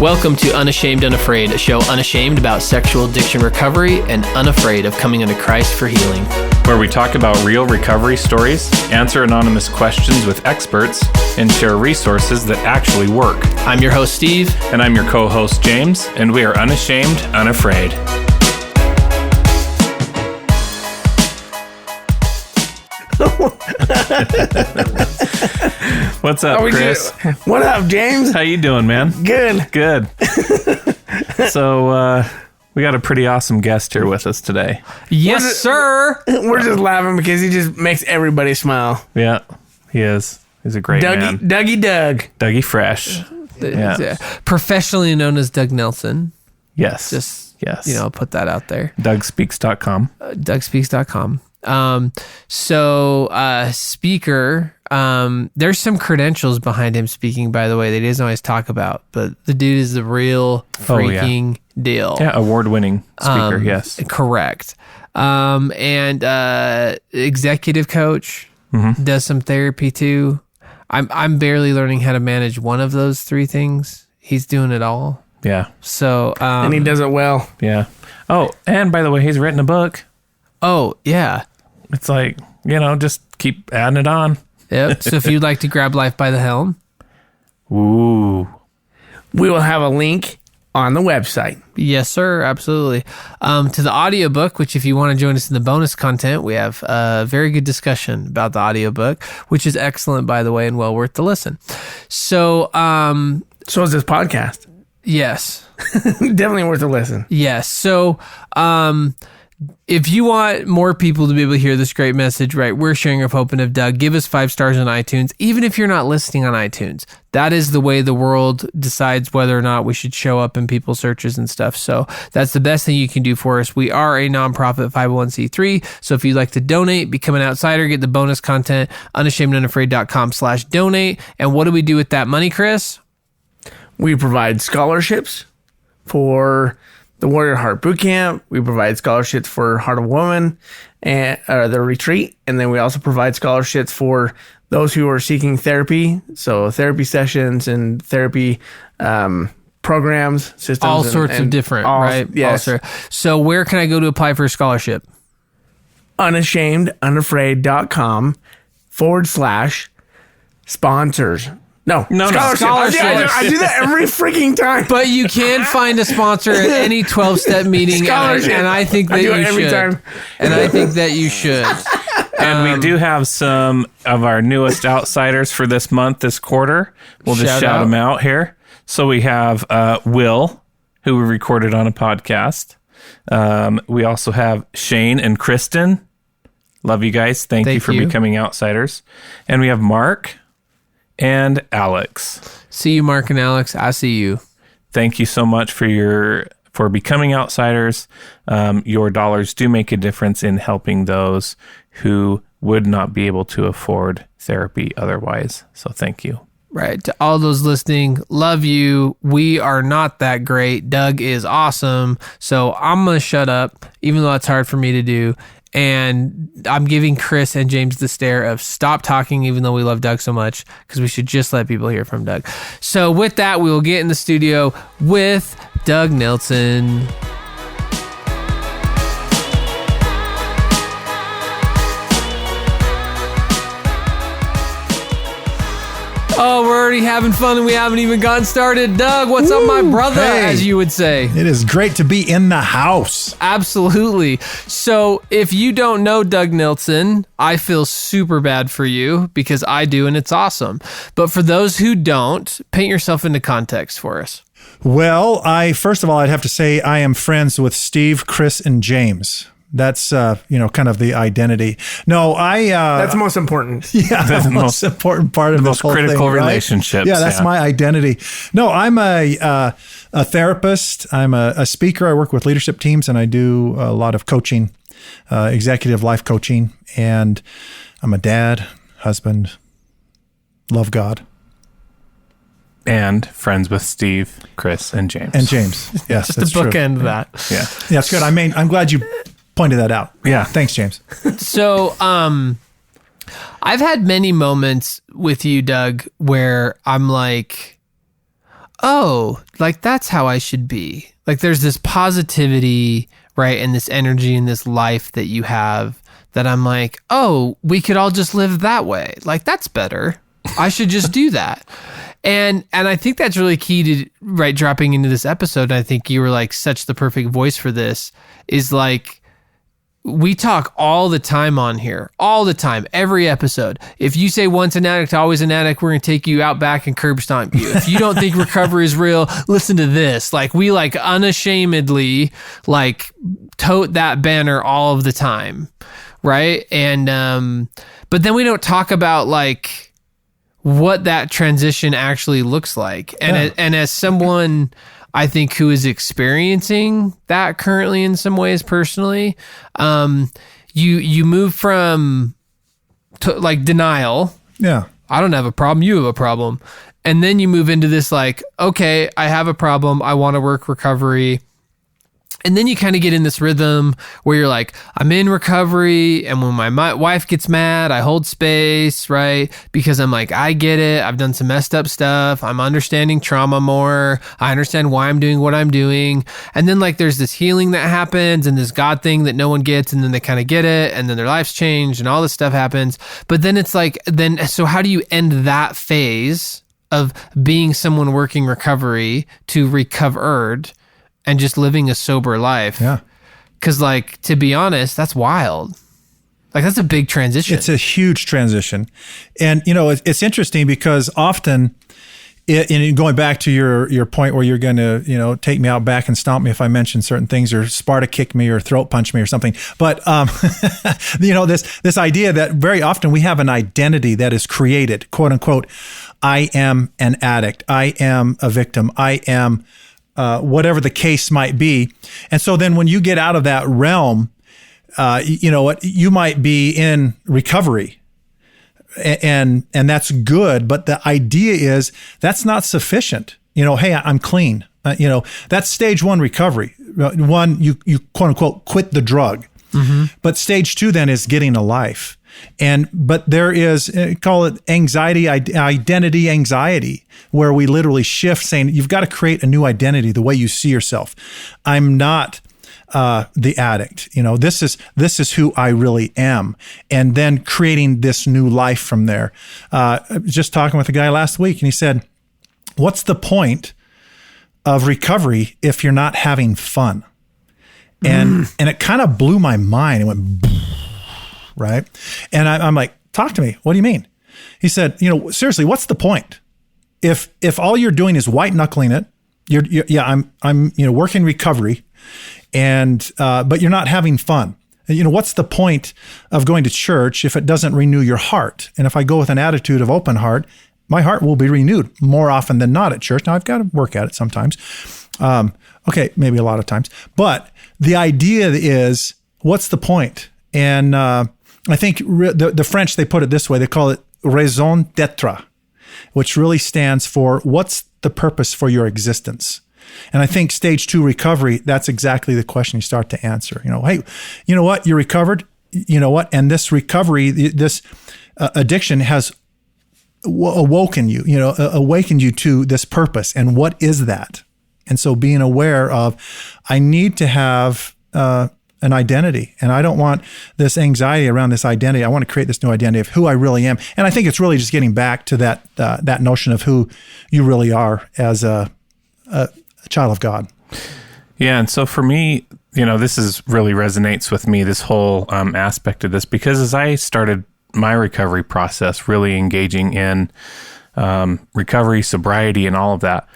Welcome to Unashamed Unafraid, a show unashamed about sexual addiction recovery and unafraid of coming unto Christ for healing. Where we talk about real recovery stories, answer anonymous questions with experts, and share resources that actually work. I'm your host, Steve. And I'm your co-host, James, and we are unashamed, unafraid. What's up, Chris? What up, James? How you doing, man? Good. So, we got a pretty awesome guest here with us today. Yes, sir. We're just laughing because he just makes everybody smile. Yeah, he is. He's a great man. Dougie Doug. Dougie Fresh. Yeah. Professionally known as Doug Nielsen. Yes. Just, yes. Put that out there. DougSpeaks.com. DougSpeaks.com. Speaker, there's some credentials behind him speaking, by the way, that he doesn't always talk about, but the dude is the real freaking deal. Yeah, award-winning speaker, yes. Correct. And executive coach, does some therapy too. I'm barely learning how to manage one of those three things. He's doing it all. Yeah. So, and he does it well. Yeah. Oh, and by the way, he's written a book. Oh, yeah. It's like, just keep adding it on. Yep. So if you'd like to grab life by the helm. Ooh. We will have a link on the website. Yes, sir. Absolutely. To the audiobook, which if you want to join us in the bonus content, we have a very good discussion about the audiobook, which is excellent, by the way, and well worth the listen. So, so is this podcast. Yes. Definitely worth a listen. Yes. So, if you want more people to be able to hear this great message, right, we're sharing of hope and of Doug. Give us 5 stars on iTunes, even if you're not listening on iTunes. That is the way the world decides whether or not we should show up in people's searches and stuff. So that's the best thing you can do for us. We are a nonprofit 501c3. So if you'd like to donate, become an outsider, get the bonus content, unashamedunafraid.com/donate. And what do we do with that money, Chris? We provide scholarships for the Warrior Heart Boot Camp. We provide scholarships for Heart of Woman and the retreat. And then we also provide scholarships for those who are seeking therapy. So therapy sessions and therapy programs, systems. All sorts of different, right? Yes. So where can I go to apply for a scholarship? unashamedunafraid.com/sponsors. No, scholarship. I do that every freaking time. But you can find a sponsor at any 12-step meeting, and I think that you should. Time. And I think that you should. And we do have some of our newest outsiders for this month, this quarter. We'll just shout them out here. So we have Will, who we recorded on a podcast. We also have Shane and Kristen. Love you guys. Thank you for becoming outsiders. And we have Mark and Alex. See you, Mark and Alex. I see you. Thank you so much for becoming outsiders. Your dollars do make a difference in helping those who would not be able to afford therapy otherwise. So thank you. Right. To all those listening, love you. We are not that great. Doug is awesome. So I'm going to shut up, even though it's hard for me to do. And I'm giving Chris and James the stare of stop talking, even though we love Doug so much, because we should just let people hear from Doug. So with that, we will get in the studio with Doug Nielsen. Oh, we're already having fun and we haven't even gotten started. Doug, what's up, my brother, as you would say? It is great to be in the house. Absolutely. So if you don't know Doug Nielsen, I feel super bad for you because I do, and it's awesome. But for those who don't, paint yourself into context for us. Well, first of all, I'd have to say I am friends with Steve, Chris, and James. That's, kind of the identity. No, that's most important. Yeah, that's the most important part of the whole critical thing, right? relationships. Yeah, that's my identity. No, I'm a therapist. I'm a speaker. I work with leadership teams, and I do a lot of coaching, executive life coaching. And I'm a dad, husband, love God. And friends with Steve, Chris, and James. Yes, just to bookend that. Yeah, that's good. I'm glad you pointed that out. Yeah. Thanks, James. So, I've had many moments with you, Doug, where I'm like, oh, like that's how I should be. Like there's this positivity, right? And this energy and this life that you have that I'm like, oh, we could all just live that way. Like that's better. I should just do that. And I think that's really key to, right, dropping into this episode. I think you were like such the perfect voice for this, is like, we talk all the time on here, all the time, every episode. If you say once an addict, always an addict, we're going to take you out back and curb stomp you. If you don't think recovery is real, listen to this. Like we like unashamedly like tote that banner all of the time. Right. And, but then we don't talk about like what that transition actually looks like. And as someone, I think, who is experiencing that currently in some ways personally, you move from like denial. Yeah. I don't have a problem. You have a problem. And then you move into this like, okay, I have a problem. I want to work recovery. And then you kind of get in this rhythm where you're like, I'm in recovery. And when my wife gets mad, I hold space, right? Because I'm like, I get it. I've done some messed up stuff. I'm understanding trauma more. I understand why I'm doing what I'm doing. And then like there's this healing that happens and this God thing that no one gets. And then they kind of get it. And then their lives change and all this stuff happens. But then it's like, so how do you end that phase of being someone working recovery to recovered and just living a sober life? Yeah. Because, like, to be honest, that's wild. Like, that's a big transition. It's a huge transition. And, you know, it's interesting because often, and going back to your point where you're going to, you know, take me out back and stomp me if I mention certain things, or Sparta kick me or throat punch me or something. But, you know, this idea that very often we have an identity that is created, quote unquote, I am an addict. I am a victim. I am whatever the case might be. And so then when you get out of that realm, you know what, you might be in recovery and that's good. But the idea is that's not sufficient. You know, hey, I'm clean. You know, that's stage one recovery. One, you quote unquote, quit the drug. Mm-hmm. But stage two then is getting a life. But there is, call it anxiety, identity anxiety, where we literally shift saying, you've got to create a new identity, the way you see yourself. I'm not the addict. You know, this is who I really am. And then creating this new life from there. Just talking with a guy last week, and he said, what's the point of recovery if you're not having fun? And it kind of blew my mind. It went, right? And I'm like, talk to me. What do you mean? He said, you know, seriously, what's the point? If all you're doing is white knuckling it, I'm you know, working recovery, and but you're not having fun. You know, what's the point of going to church if it doesn't renew your heart? And if I go with an attitude of open heart, my heart will be renewed more often than not at church. Now I've got to work at it sometimes. Okay, maybe a lot of times, but the idea is, what's the point? And I think the French, they put it this way. They call it raison d'être, which really stands for what's the purpose for your existence. And I think stage two recovery, that's exactly the question you start to answer. You know, hey, you know what? You're recovered. You know what? And this recovery, this addiction has awakened you to this purpose. And what is that? And so being aware of, I need to have an identity, and I don't want this anxiety around this identity. I want to create this new identity of who I really am. And I think it's really just getting back to that notion of who you really are as a child of God. Yeah, and so for me, you know, this is really resonates with me, this whole aspect of this, because as I started my recovery process, really engaging in recovery, sobriety, and all of that,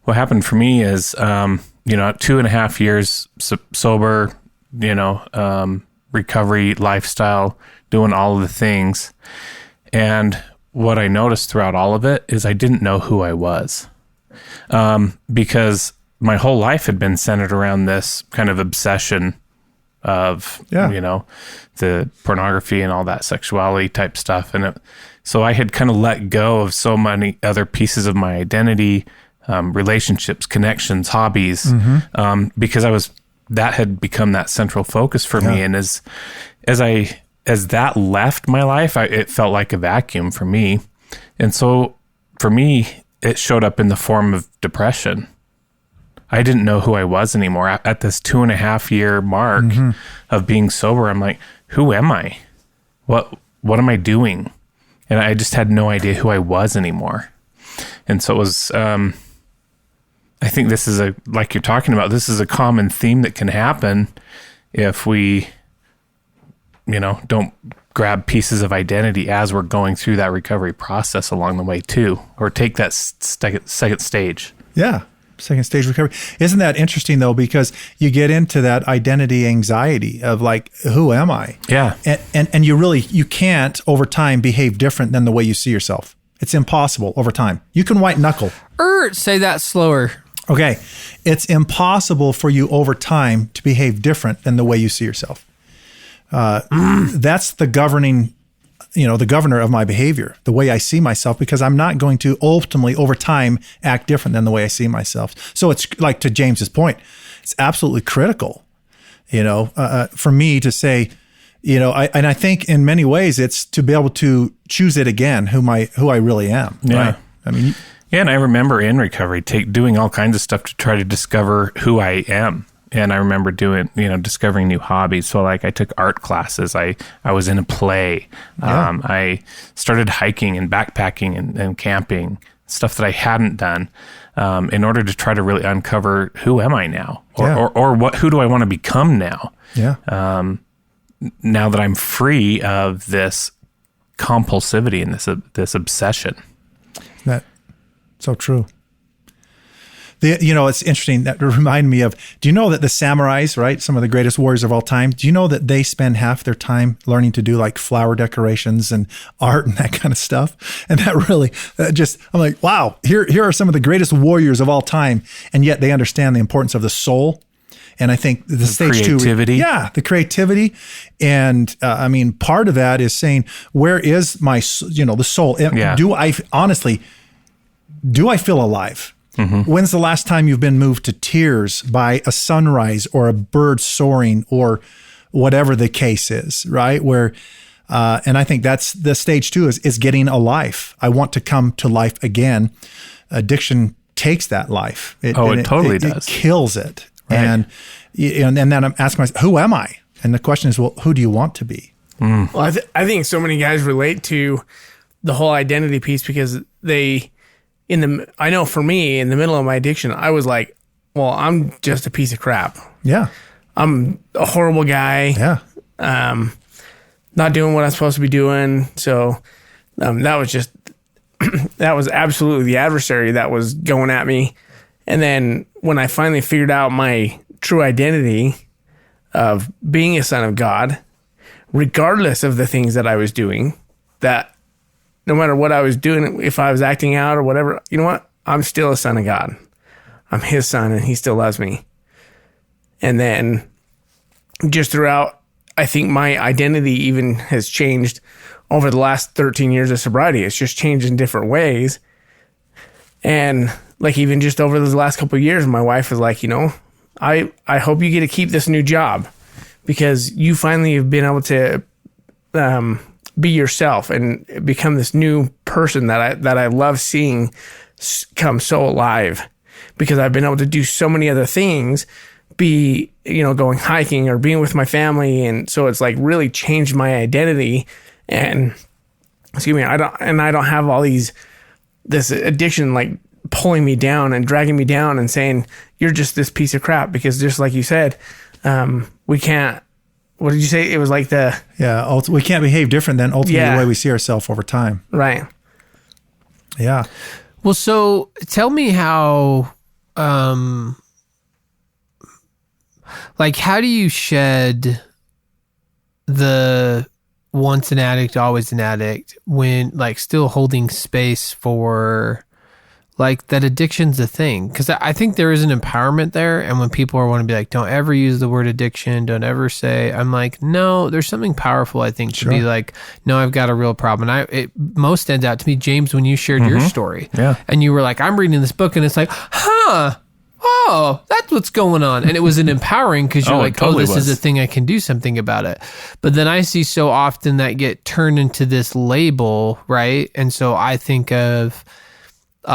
what happened for me is, you know, 2.5 years sober, you know, recovery, lifestyle, doing all of the things. And what I noticed throughout all of it is I didn't know who I was, because my whole life had been centered around this kind of obsession of, you know, the pornography and all that sexuality type stuff. And so I had kind of let go of so many other pieces of my identity, relationships, connections, hobbies, because that had become that central focus for me. And as that left my life, it felt like a vacuum for me. And so for me, it showed up in the form of depression. I didn't know who I was anymore. At this 2.5 year mark of being sober, I'm like, who am I? What am I doing? And I just had no idea who I was anymore. And so it was, I think this is like you're talking about, this is a common theme that can happen if we, don't grab pieces of identity as we're going through that recovery process along the way too, or take that second stage. Yeah. Second stage recovery. Isn't that interesting though? Because you get into that identity anxiety of like, who am I? Yeah. And you can't over time behave different than the way you see yourself. It's impossible over time. You can white knuckle. Say that slower. Okay. It's impossible for you over time to behave different than the way you see yourself. That's the the governor of my behavior, the way I see myself, because I'm not going to ultimately over time act different than the way I see myself. So it's like, to James's point, it's absolutely critical, for me to say, I think in many ways it's to be able to choose it again, who I really am. Yeah. Right? I mean, and I remember in recovery, doing all kinds of stuff to try to discover who I am. And I remember doing, discovering new hobbies. So like I took art classes. I was in a play. Yeah. I started hiking and backpacking and camping, stuff that I hadn't done, in order to try to really uncover who am I now, or who do I want to become now? Yeah. Now that I'm free of this compulsivity and this obsession. That's so true. It's interesting. That remind me of, do you know that the samurais, right? Some of the greatest warriors of all time, do you know that they spend half their time learning to do like flower decorations and art and that kind of stuff? And that really I'm like, wow, here are some of the greatest warriors of all time. And yet they understand the importance of the soul. And I think the stage creativity. The creativity. And part of that is saying, where is my, the soul? Yeah. Do I feel alive? Mm-hmm. When's the last time you've been moved to tears by a sunrise or a bird soaring or whatever the case is, right? Where, and I think that's the stage 2 is getting a life. I want to come to life again. Addiction takes that life. It totally does. It kills it. Right. And then I'm asking myself, who am I? And the question is, well, who do you want to be? Well, I think so many guys relate to the whole identity piece because I know for me, in the middle of my addiction, I was like, well, I'm just a piece of crap. Yeah. I'm a horrible guy. Yeah. Not doing what I'm supposed to be doing. So that was absolutely the adversary that was going at me. And then when I finally figured out my true identity of being a son of God, regardless of the things that I was doing, that no matter what I was doing, if I was acting out or whatever, you know what? I'm still a son of God. I'm his son and he still loves me. And then just throughout, I think my identity even has changed over the last 13 years of sobriety. It's just changed in different ways. And like even just over those last couple of years, my wife was like, I hope you get to keep this new job because you finally have been able to be yourself and become this new person that I love seeing come so alive because I've been able to do so many other things, be, going hiking or being with my family. And so it's like really changed my identity and I don't have all this addiction, like pulling me down and dragging me down and saying, you're just this piece of crap because just like you said, we can't, what did you say? It was like we can't behave different than ultimately the way we see ourselves over time. Right. Yeah. Well, so tell me how, how do you shed the once an addict, always an addict when still holding space for that addiction's a thing? Because I think there is an empowerment there. And when people want to be like, don't ever use the word addiction, don't ever say, I'm like, no, there's something powerful, I think, to be like, no, I've got a real problem. And it most stands out to me, James, when you shared your story. Yeah. And you were like, I'm reading this book and it's like, oh, that's what's going on. And it was an empowering because you're this is a thing, I can do something about it. But then I see so often that get turned into this label, right? And so I think of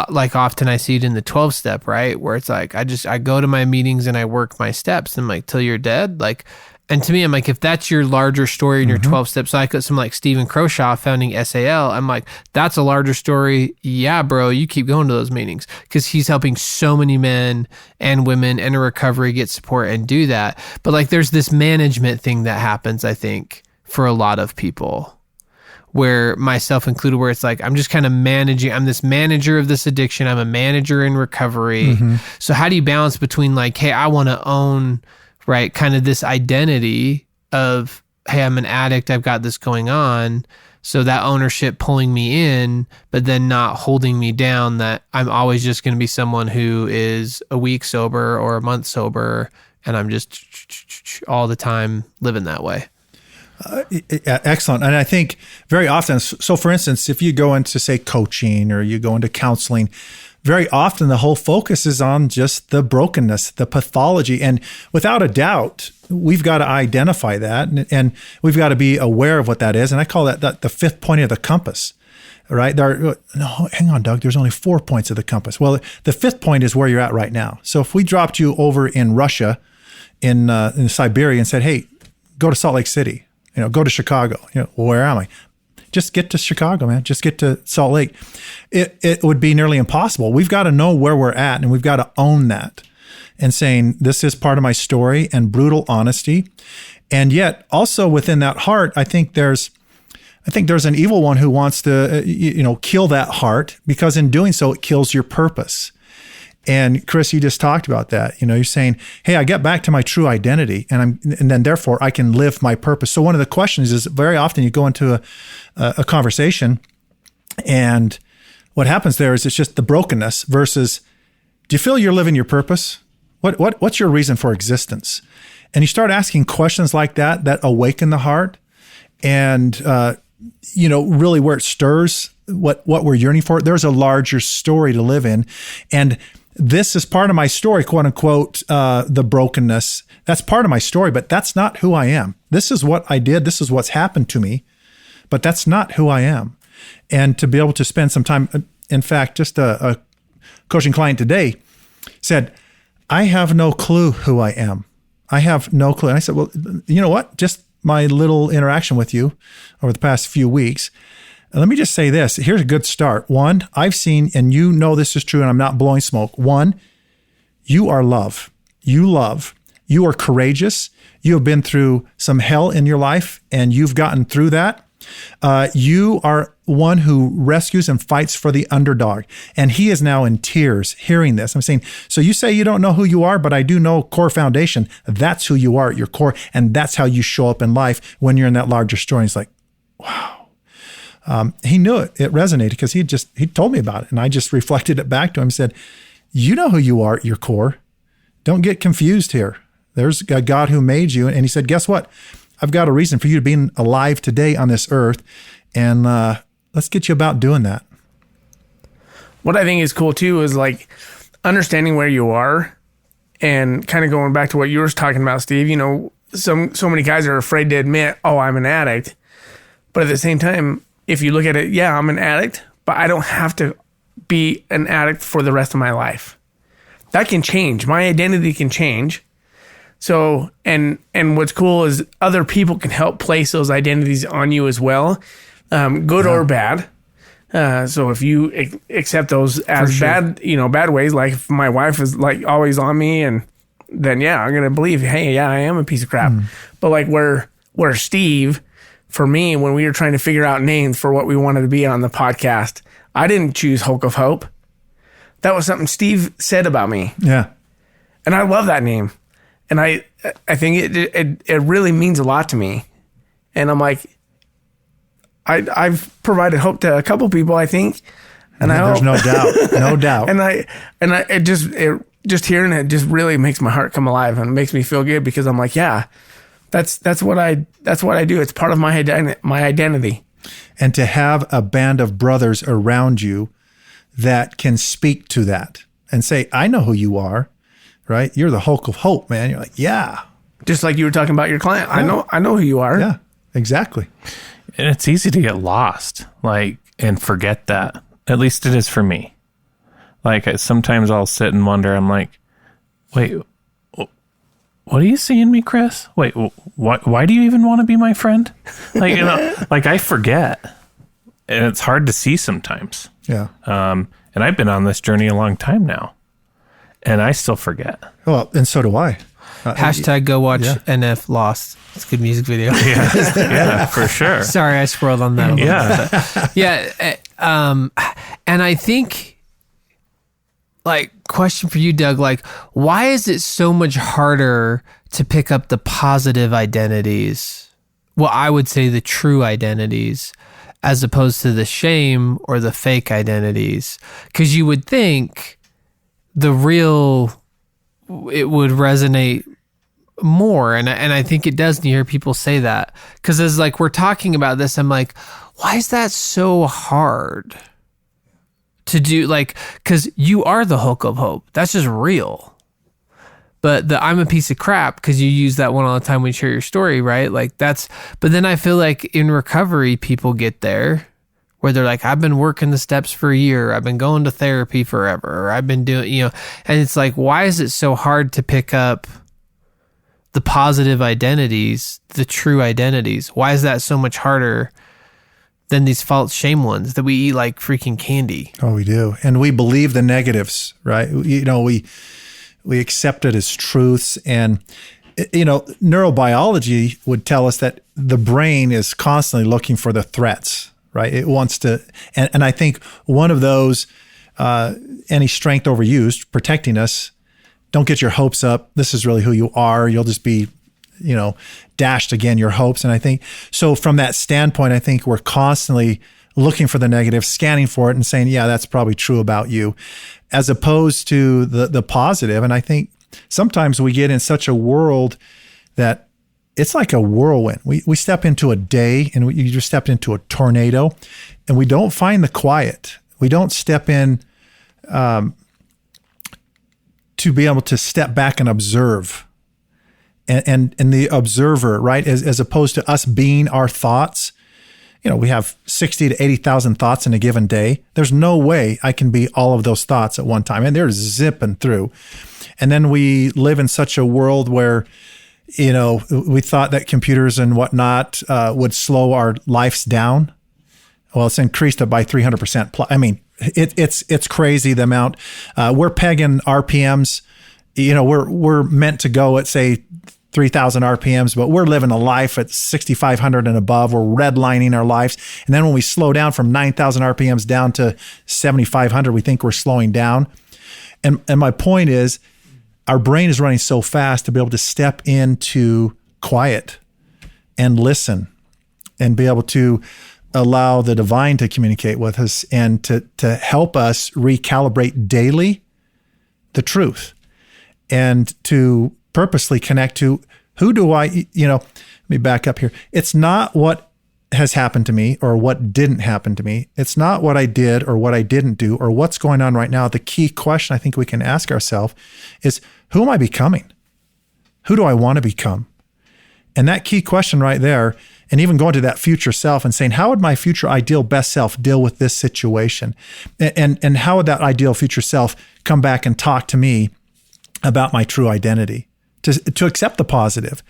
like often I see it in the 12 step, right? Where it's like, I go to my meetings and I work my steps and like, till you're dead. Like, and to me, I'm like, if that's your larger story in your 12 steps cycle, some like Stephen Croshaw founding SAL, I'm like, that's a larger story. Yeah, bro, you keep going to those meetings because he's helping so many men and women in a recovery get support and do that. But like, there's this management thing that happens, I think, for a lot of people, where myself included, where it's like, I'm just kind of managing, I'm this manager of this addiction. I'm a manager in recovery. So how do you balance between like, hey, I want to own, right, kind of this identity of, hey, I'm an addict, I've got this going on. So that ownership pulling me in, but then not holding me down, that I'm always just going to be someone who is a week sober or a month sober. And I'm just all the time living that way. Excellent. And I think very often, so for instance, if you go into, say, coaching or you go into counseling, very often the whole focus is on just the brokenness, the pathology. And without a doubt, we've got to identify that and we've got to be aware of what that is. And I call that the fifth point of the compass, right? No, hang on, Doug, there's only 4 points of the compass. Well, the fifth point is where you're at right now. So if we dropped you over in Russia, in Siberia, and said, hey, go to Salt Lake City, go to Chicago, where am I? Just get to Chicago, man. Just get to Salt Lake. It would be nearly impossible. We've got to know where we're at, and we've got to own that and saying, this is part of my story, and brutal honesty. And yet also within that heart, I think there's an evil one who wants to, kill that heart, because in doing so, it kills your purpose. And Chris, you just talked about that. You're saying, hey, I get back to my true identity, and then therefore I can live my purpose. So one of the questions is, very often you go into a conversation, and what happens there is it's just the brokenness versus, do you feel you're living your purpose? What's your reason for existence? And you start asking questions like that awaken the heart, and really where it stirs what we're yearning for. There's a larger story to live in, and this is part of my story, quote unquote, the brokenness. That's part of my story, but that's not who I am. This is what I did. This is what's happened to me, but that's not who I am. And to be able to spend some time, in fact, just a coaching client today said, I have no clue who I am. I have no clue. And I said, well, you know what? Just my little interaction with you over the past few weeks, let me just say this. Here's a good start. One, I've seen, and this is true, and I'm not blowing smoke. One, you are love. You love. You are courageous. You have been through some hell in your life, and you've gotten through that. You are one who rescues and fights for the underdog. And he is now in tears hearing this. I'm saying, so you say you don't know who you are, but I do know core foundation. That's who you are at your core. And that's how you show up in life when you're in that larger story. And he's like, wow. He knew it. It resonated because he told me about it. And I just reflected it back to him and said, you know who you are at your core. Don't get confused here. There's a God who made you. And he said, guess what? I've got a reason for you to be alive today on this earth. And let's get you about doing that. What I think is cool too is like understanding where you are and kind of going back to what you were talking about, Steve. So many guys are afraid to admit, oh, I'm an addict. But at the same time, if you look at it, yeah, I'm an addict, but I don't have to be an addict for the rest of my life. That can change. My identity can change. So, and what's cool is other people can help place those identities on you as well, good or bad. So if you accept those as bad, bad ways, like if my wife is like always on me, and then yeah, I'm gonna believe, hey, yeah, I am a piece of crap. But like where Steve, for me, when we were trying to figure out names for what we wanted to be on the podcast, I didn't choose Hulk of Hope. That was something Steve said about me. Yeah, and I love that name. And I think it really means a lot to me. And I'm like, I've provided hope to a couple people, I think. And there's no doubt. And it just hearing it just really makes my heart come alive, and it makes me feel good, because I'm like, yeah, that's what I do. It's part of my identity. And to have a band of brothers around you that can speak to that and say, I know who you are. Right? You're the Hulk of Hope, man. You're like, yeah. Just like you were talking about your client. Yeah. I know who you are. Yeah, exactly. And it's easy to get lost, and forget that. At least it is for me. Like sometimes I'll sit and wonder, I'm like, wait, what are you seeing me, Chris? Wait, why do you even want to be my friend? Like, like I forget, and it's hard to see sometimes. Yeah. And I've been on this journey a long time now, and I still forget. Well, and so do I. Hashtag go watch NF Lost. It's a good music video. Yeah, for sure. Sorry, I scrolled on that a little bit. And I think, like, question for you, Doug, like, why is it so much harder to pick up the positive identities? Well, I would say the true identities, as opposed to the shame or the fake identities. Because you would think the real, it would resonate more. And I think it does. And you hear people say that. Because as like we're talking about this, I'm like, why is that so hard to do? Like, because you are the hook of hope. That's just real. But the I'm a piece of crap, because you use that one all the time when you share your story, right? Like that's, but then I feel like in recovery, people get there where they're like, I've been working the steps for a year. I've been going to therapy forever. Or I've been doing, and it's like, why is it so hard to pick up the positive identities, the true identities? Why is that so much harder than these false shame ones that we eat like freaking candy? Oh, we do. And we believe the negatives, right? We accept it as truths. And, neurobiology would tell us that the brain is constantly looking for the threats, right? It wants to, and I think one of those, any strength overused, protecting us. Don't get your hopes up. This is really who you are. You'll just be, dashed again, your hopes. And I think, so from that standpoint, I think we're constantly looking for the negative, scanning for it and saying, yeah, that's probably true about you, as opposed to the positive. And I think sometimes we get in such a world that it's like a whirlwind. We step into a day and you just stepped into a tornado, and we don't find the quiet. We don't step in to be able to step back and observe, and the observer, right? As opposed to us being our thoughts. We have 60 to 80,000 thoughts in a given day. There's no way I can be all of those thoughts at one time, and they're zipping through. And then we live in such a world where, we thought that computers and whatnot would slow our lives down. Well, it's increased it by 300%. I mean, it's crazy the amount. We're pegging RPMs. We're meant to go at, say, 3,000 RPMs, but we're living a life at 6,500 and above. We're redlining our lives. And then when we slow down from 9,000 RPMs down to 7,500, we think we're slowing down. And my point is, our brain is running so fast to be able to step into quiet and listen and be able to allow the divine to communicate with us and to help us recalibrate daily the truth and to purposely connect to who do I, let me back up here. It's not what has happened to me or what didn't happen to me. It's not what I did or what I didn't do or what's going on right now. The key question I think we can ask ourselves is, who am I becoming? Who do I want to become? And that key question right there, and even going to that future self and saying, how would my future ideal best self deal with this situation? And how would that ideal future self come back and talk to me about my true identity? To accept the positive,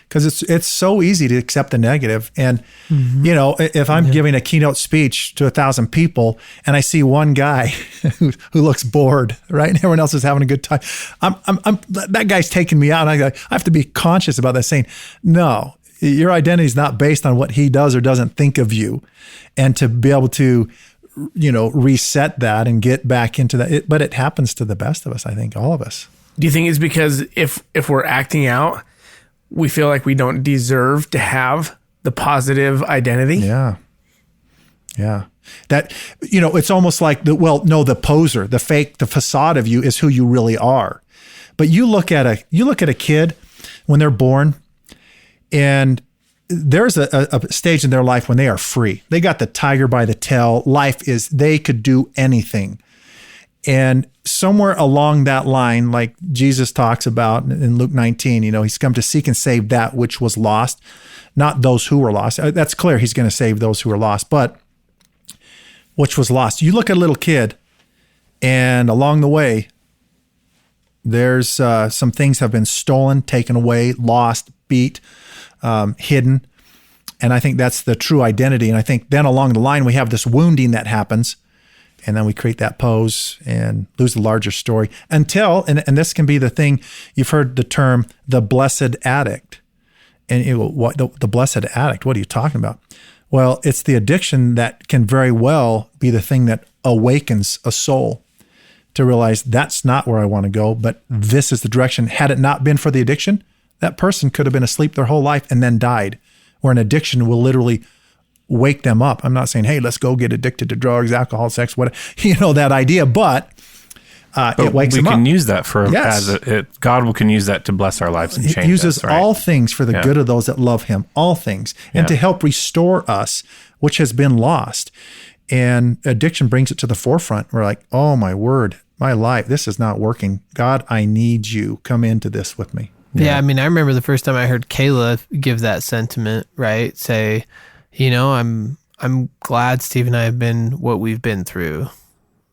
because it's so easy to accept the negative. And, if I'm giving a keynote speech to 1,000 people and I see one guy who looks bored, right? And everyone else is having a good time. That guy's taking me out. And I have to be conscious about that, saying, no, your identity is not based on what he does or doesn't think of you. And to be able to, reset that and get back into that. But it happens to the best of us, I think, all of us. Do you think it's because if we're acting out, we feel like we don't deserve to have the positive identity? Yeah. That, it's almost like the poser, the fake, the facade of you is who you really are. But you look at a kid when they're born, and there's a stage in their life when they are free. They got the tiger by the tail. They could do anything. And somewhere along that line, like Jesus talks about in Luke 19, he's come to seek and save that which was lost, not those who were lost. That's clear. He's going to save those who are lost, but which was lost. You look at a little kid And along the way, there's some things have been stolen, taken away, lost, beat, hidden. And I think that's the true identity. And I think then along the line, we have this wounding that happens. And then we create that pose and lose the larger story until, and this can be the thing, you've heard the term, the blessed addict. And what the blessed addict, what are you talking about? Well, it's the addiction that can very well be the thing that awakens a soul to realize that's not where I want to go, but this is the direction. Had it not been for the addiction, that person could have been asleep their whole life and then died, where an addiction will literally wake them up. I'm not saying, hey, let's go get addicted to drugs, alcohol, sex, whatever, that idea, but it wakes them up. We can use that for, God can use that to bless our lives and change us. He uses all things for the good of those that love him, all things, and to help restore us, which has been lost. And addiction brings it to the forefront. We're like, oh my word, my life, this is not working. God, I need you. Come into this with me. Yeah, I mean, I remember the first time I heard Kayla give that sentiment, right? Say, I'm glad Steve and I have been what we've been through,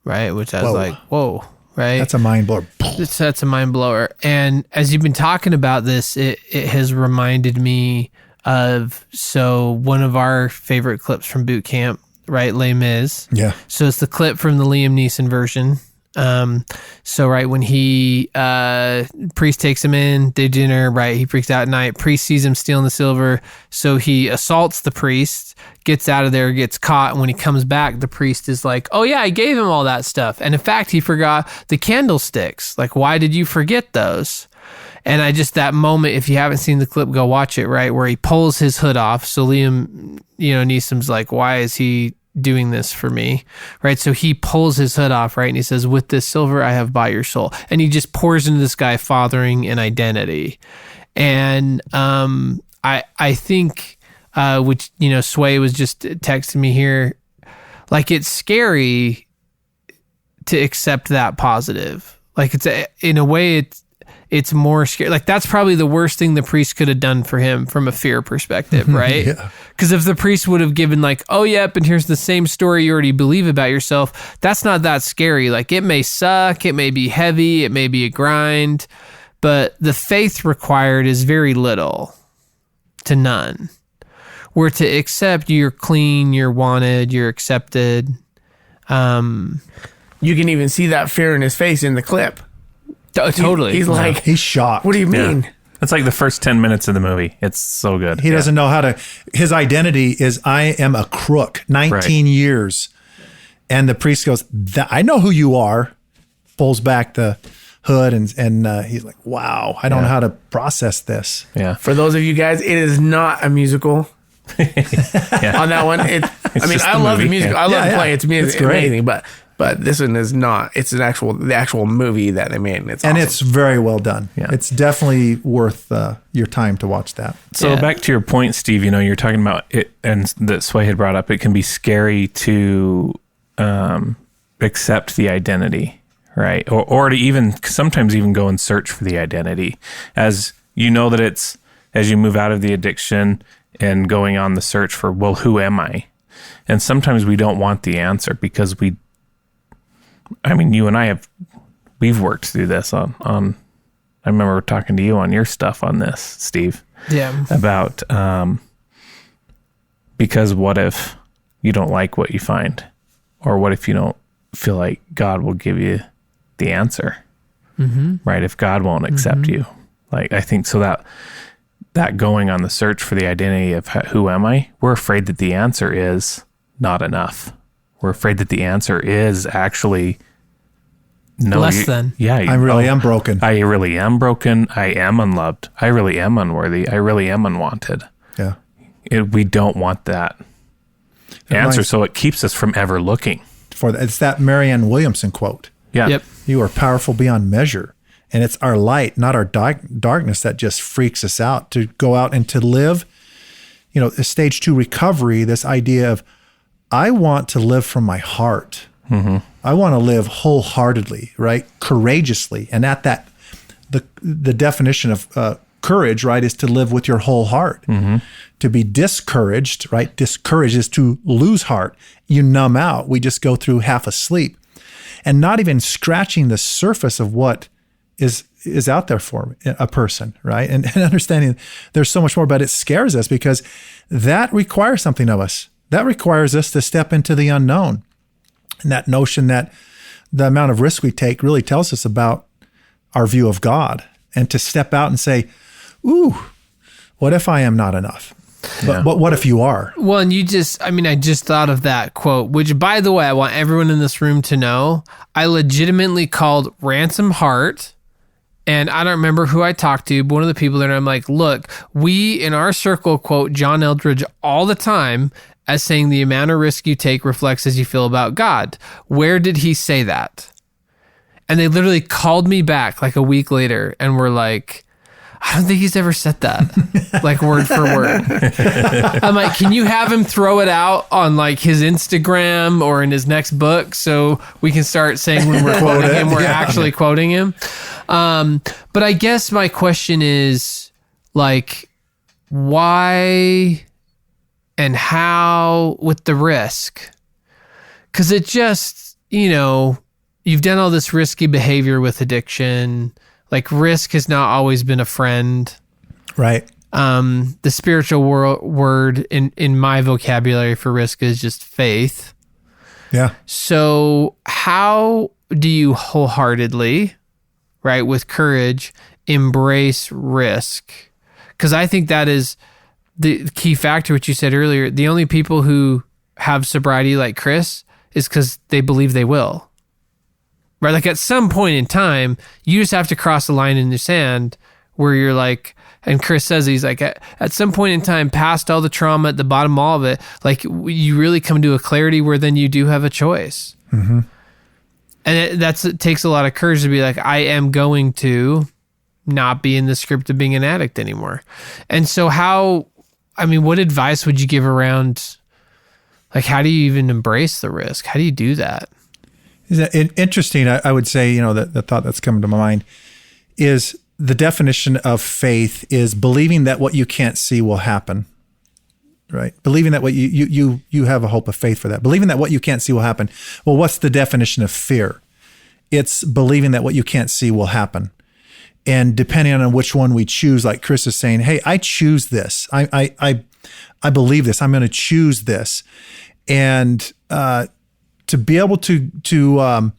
right? Which I was like, whoa, right? That's a mind blower. That's a mind blower. And as you've been talking about this, it has reminded me of, one of our favorite clips from boot camp, right? Les Mis. Yeah. So it's the clip from the Liam Neeson version. Right, when priest takes him in, they dinner, right? He freaks out at night. Priest sees him stealing the silver. So he assaults the priest, gets out of there, gets caught. And when he comes back, the priest is like, oh yeah, I gave him all that stuff. And in fact, he forgot the candlesticks. Like, why did you forget those? And that moment, if you haven't seen the clip, go watch it, right? Where he pulls his hood off. So Liam, Neeson's like, why is he doing this for me, right? So he pulls his hood off, right? And he says, with this silver, I have bought your soul. And he just pours into this guy fathering an identity. And I think, which, Sway was just texting me here, like, it's scary to accept that positive. Like, in a way, it's more scary. Like, that's probably the worst thing the priest could have done for him from a fear perspective, right? Yeah. Because if the priest would have given like, oh, yep, and here's the same story you already believe about yourself, that's not that scary. Like, it may suck, it may be heavy, it may be a grind, but the faith required is very little to none. Where to accept you're clean, you're wanted, you're accepted. You can even see that fear in his face in the clip. Totally. He's like, he's shocked. What do you mean? Yeah. It's like the first 10 minutes of the movie. It's so good. He doesn't know how to, his identity is, I am a crook, 19 years. And the priest goes, I know who you are. Pulls back the hood and he's like, wow, I don't know how to process this. Yeah. For those of you guys, it is not a musical. On that one. I love the musical. I love the play. It's amazing, but this one is not. It's the actual movie that they made. And it's awesome. It's very well done. Yeah. It's definitely worth your time to watch that. So back to your point, Steve, you're talking about it, and that Sway had brought up, it can be scary to accept the identity, right? Or to even sometimes even go and search for the identity, as that it's, as you move out of the addiction and going on the search for, well, who am I? And sometimes we don't want the answer because you and I we've worked through this on I remember talking to you on your stuff on this, Steve. Yeah. About, because what if you don't like what you find? Or what if you don't feel like God will give you the answer? Mm-hmm. Right? If God won't accept you. Like, I think so that going on the search for the identity of who am I, we're afraid that the answer is not enough. We're afraid that the answer is actually no. Less than. Yeah. I really am broken. I really am broken. I am unloved. I really am unworthy. I really am unwanted. Yeah. We don't want that answer, so it keeps us from ever looking. It's that Marianne Williamson quote. Yeah. Yep. You are powerful beyond measure. And it's our light, not our darkness, that just freaks us out to go out and to live, stage 2 recovery, this idea of, I want to live from my heart. Mm-hmm. I want to live wholeheartedly, right? Courageously. And at that, the definition of courage, right, is to live with your whole heart. Mm-hmm. To be discouraged, right? Discouraged is to lose heart. You numb out. We just go through half asleep. and not even scratching the surface of what is out there for a person, right? And understanding there's so much more, but it scares us because that requires something of us. That requires us to step into the unknown. And that notion that the amount of risk we take really tells us about our view of God, and to step out and say, ooh, what if I am not enough? Yeah. But what if you are? Well, and I just thought of that quote, which, by the way, I want everyone in this room to know, I legitimately called Ransom Heart, and I don't remember who I talked to, but one of the people there, and I'm like, look, we in our circle quote John Eldredge all the time as saying the amount of risk you take reflects as you feel about God. Where did he say that? And they literally called me back like a week later and were like, I don't think he's ever said that, like word for word. I'm like, can you have him throw it out on like his Instagram or in his next book so we can start saying when we're quoting him, we're actually quoting him? But I guess my question is like, why and how with the risk? Because it just, you've done all this risky behavior with addiction. Like risk has not always been a friend. Right. The spiritual word in my vocabulary for risk is just faith. Yeah. So how do you wholeheartedly, right, with courage, embrace risk? Because I think that is the key factor, which you said earlier. The only people who have sobriety like Chris is because they believe they will. Right? Like at some point in time, you just have to cross the line in the sand where you're like, and Chris says, he's like, at some point in time, past all the trauma, at the bottom of all of it, like you really come to a clarity where then you do have a choice. Mm-hmm. And it takes a lot of courage to be like, I am going to not be in the script of being an addict anymore. And so what advice would you give around, like, how do you even embrace the risk? How do you do that? Is that interesting? I would say, the thought that's coming to my mind is the definition of faith is believing that what you can't see will happen, right? Believing that what you have a hope of faith for that. Believing that what you can't see will happen. Well, what's the definition of fear? It's believing that what you can't see will happen. And depending on which one we choose, like Chris is saying, hey, I choose this. I believe this. I'm going to choose this. And, to be able to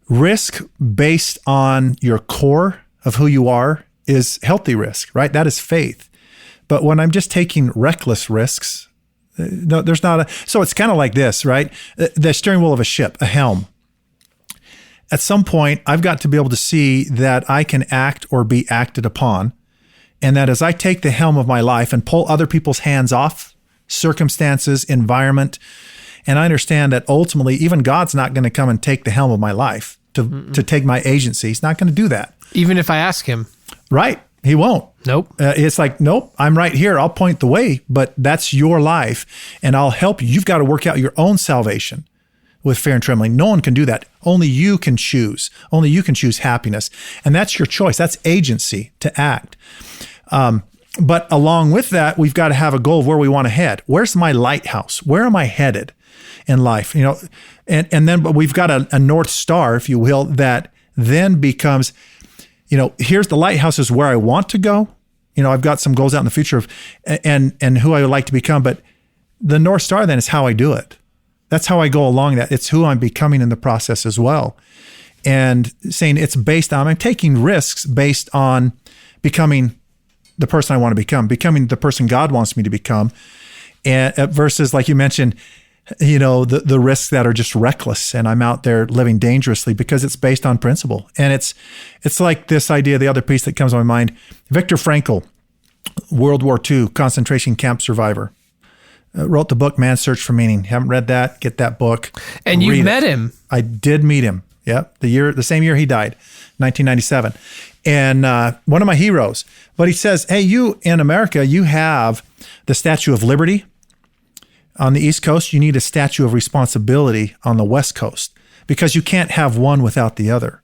risk based on your core of who you are is healthy risk, right? That is faith. But when I'm just taking reckless risks, no, there's not so it's kind of like this, right? The steering wheel of a ship, a helm. At some point, I've got to be able to see that I can act or be acted upon. And that as I take the helm of my life and pull other people's hands off, circumstances, environment, and I understand that ultimately, even God's not going to come and take the helm of my life to take my agency. He's not going to do that. Even if I ask him. Right. He won't. Nope. It's like, nope, I'm right here. I'll point the way, but that's your life and I'll help you. You've got to work out your own salvation with fear and trembling. No one can do that. Only you can choose. Only you can choose happiness. And that's your choice. That's agency to act. But along with that, we've got to have a goal of where we want to head. Where's my lighthouse? Where am I headed in life? And then but we've got a North Star, if you will, that then becomes, here's the lighthouse is where I want to go. I've got some goals out in the future of and who I would like to become, but the North Star then is how I do it. That's how I go along that. It's who I'm becoming in the process as well. And saying it's based on, I'm taking risks based on becoming the person I want to becoming the person God wants me to become. And versus, like you mentioned, the risks that are just reckless and I'm out there living dangerously because it's based on principle. And it's like this idea, the other piece that comes to my mind, Viktor Frankl, World War II concentration camp survivor, wrote the book, Man's Search for Meaning. Haven't read that? Get that book. And you met him. I did meet him. Yep. The same year he died, 1997. And one of my heroes. But he says, hey, you in America, you have the Statue of Liberty. On the East Coast, you need a Statue of Responsibility on the West Coast because you can't have one without the other,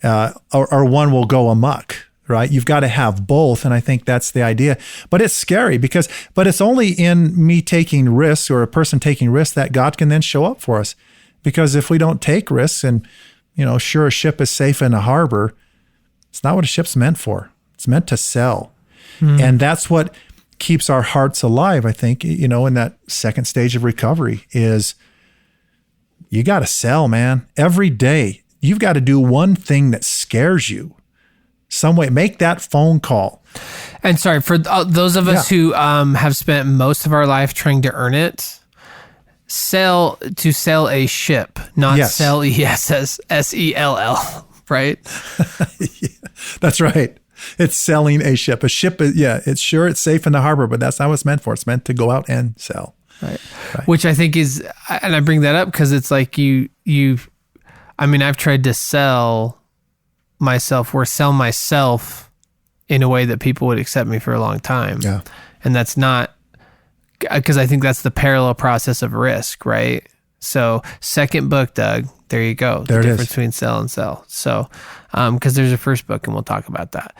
or one will go amok, right? You've got to have both, and I think that's the idea. But it's scary but it's only in me taking risks or a person taking risks that God can then show up for us. Because if we don't take risks and, sure, a ship is safe in a harbor, it's not what a ship's meant for. It's meant to sell. And that's what keeps our hearts alive, I think, in that second stage of recovery is you got to sell, man. Every day, you've got to do one thing that scares you. Some way, make that phone call. And sorry, for those of us who have spent most of our life trying to earn it, sell a ship, not sell ESSELL, right? Yeah, that's right. It's selling a ship. A ship is, it's safe in the harbor, but that's not what it's meant for. It's meant to go out and sell. Right. Which I think is, and I bring that up because it's like I've tried to sell myself in a way that people would accept me for a long time. Yeah. And that's not, because I think that's the parallel process of risk, right? So second book, Doug, there you go. The difference between sell and sell. So, because there's a first book and we'll talk about that.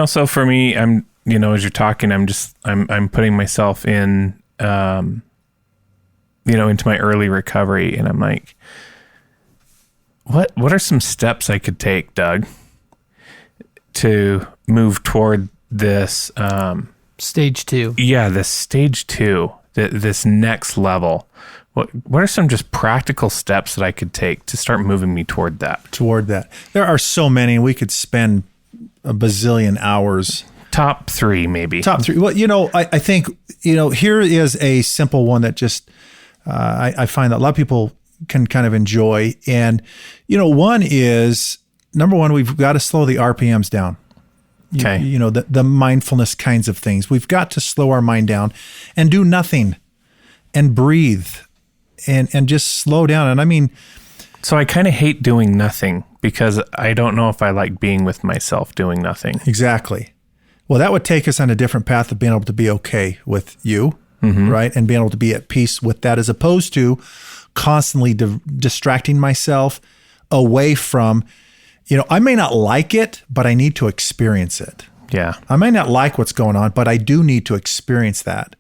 So for me, I'm, as you're talking, I'm putting myself in, into my early recovery, and I'm like, what are some steps I could take, Doug, to move toward this, stage 2. Yeah, this stage 2, this next level. What are some just practical steps that I could take to start moving me toward that? There are so many. We could spend a bazillion hours. Top 3, maybe. Top 3. Well, I think, here is a simple one that just, I find that a lot of people can kind of enjoy. And, one is, number one, we've got to slow the RPMs down. Okay. The mindfulness kinds of things. We've got to slow our mind down and do nothing and breathe and just slow down. And I mean, so I kind of hate doing nothing because I don't know if I like being with myself doing nothing. Exactly. Well, that would take us on a different path of being able to be okay with you, right? And being able to be at peace with that, as opposed to constantly distracting myself away from, I may not like it, but I need to experience it. Yeah. I may not like what's going on, but I do need to experience that.